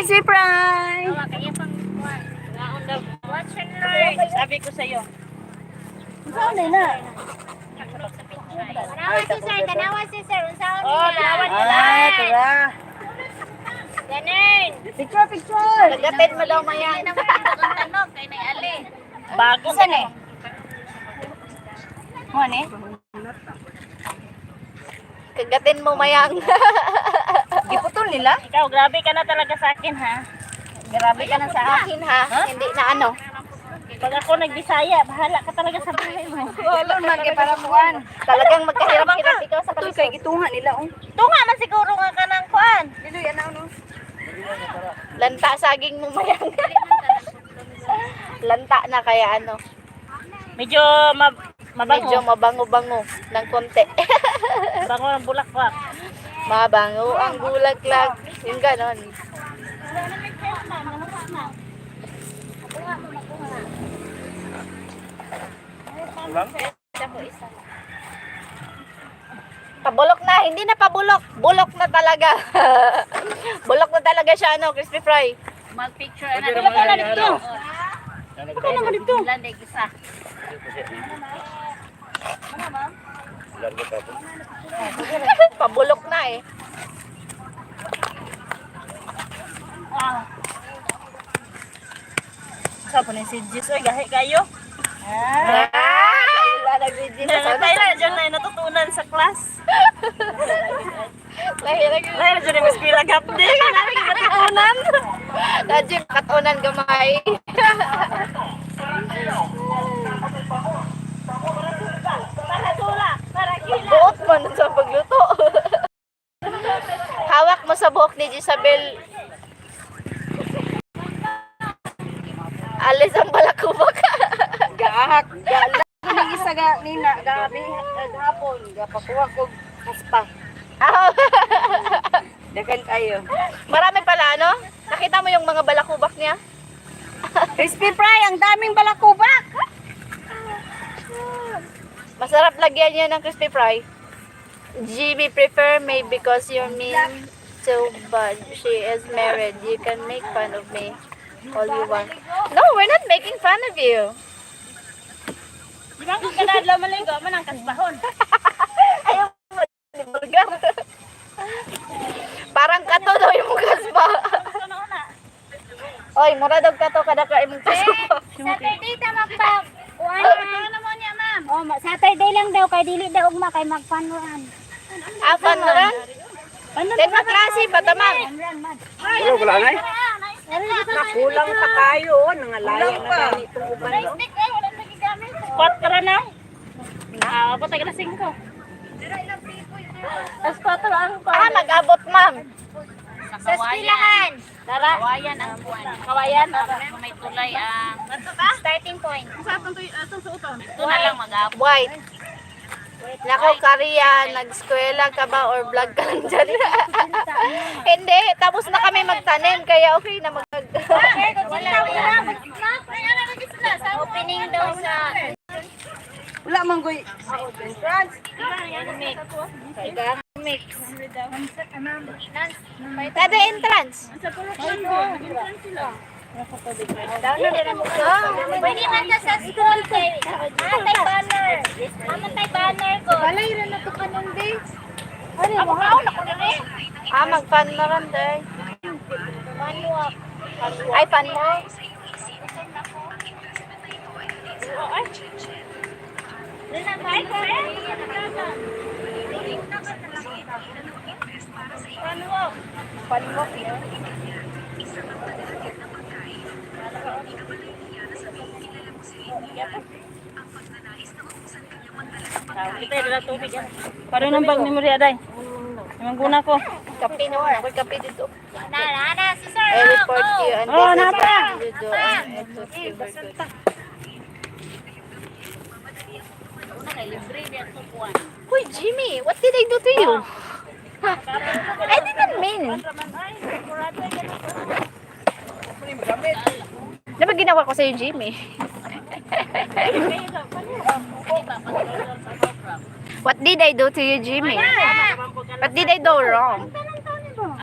Crispy fry! Watch and learn. Sabi ko sa'yo. Saan na? Tanawa si sir. Unsaon nila? Oh, tanawan nila. Tara. Ganun. Picture! Lagatin mo daw maya. Hindi naman ito ang tanong. Kay Nay Ali. Bago. Saan eh? Ano eh? Kagatin mo mayang. Giputol nila? Ikaw, grabe ka na talaga sa akin, ha? Grabe ka na sa akin ha. Hindi na ano. Pag ako nagbisaya, bahala ka talaga sa bahay mo. Wala man kay para kuan. Talagang magkahirap-hirap ikaw sa Ito kalisod. kay gitunga nila oh. Tunga man siguro nga ka ng kuan. Dilo yan ano. Lanta saging mo mayang. Lanta na kaya ano. Medyo mabango. Medyo mabango-bango ng konti. Bango ng bulaklak. Mabango ang bulaklak. Yung ganon. Pabulok na, hindi na pabulok. Bulok na talaga. Bulok na talaga siya, ano, crispy fry. Mag-picture na. Bulok na dito. Ano naman dito? Landay isa. Pabulok na eh. Saan po na si Jis? Oy, gahi kayo. Tayo dyan na natutunan sa class. Lahir dyan yung skila gapde. Namin yung matutunan. Dyan katunan gamay. Buot mo sa pagluto. Hawak mo sa buhok ni Jisabel. Alis ang balakubak. Gahak. Gala. Ning isa ga nina gabi hapon gapakuha ko kaspa. Dagan tayo. Marami pala ano? Nakita mo yung mga balakubak niya? Crispy fry, ang daming balakubak. Masarap lagyan niya ng crispy fry. GB prefer me because you mean so bad. She is married. You can make fun of me all you want. No, we're not making fun of you. Di ba kung kadadlaw maligo, manang kasbahon. Ayaw mo, libulga. Parang kato daw yung kasba. Oy, mura daw kato kada ka imong kasba. Saturday ta magpag. Ano mo niya, ma'am? Oh, Saturday lang daw kay dili daw ugma kay magpanuran. Apan na ran? Tema klase pa tamang. Wala na eh. Nakulang pa kayo, nangalaya na gani itong uban no. Kwatra na. Ah, patay ka na 5. As 4 ang pa. Ah, mag-abot, ma'am. Sa estilahan. Tara. Kawayan ang buwan. Kawayan. May tulay ang Starting point. ito na lang mag-abot. White. Nako, Kariya, nag-eskwela ka ba or vlog ka lang dyan? Hindi, tapos na kami magtanim, kaya okay na Opening daw sa Wala man goy. Entrance. mix. Kada entrance. pwede man ka sa school kay atay banner. Amatay banner ko. Balay ra na to kanong day. Mag-fun na rin, day. Manuak. Ay, fun mo. Kita ada tubig yan. Paano nang bag ni Maria, day? Yung guna ko. Kape no, ako kape dito. Na, si Sir. I report to you and Oh, this is napa. what you do and it was super good. Uy, Jimmy, what did I do to you? I didn't mean. Ano ba ginawa ko sa'yo, Jimmy? What did I do to you, Jimmy? What did I do wrong?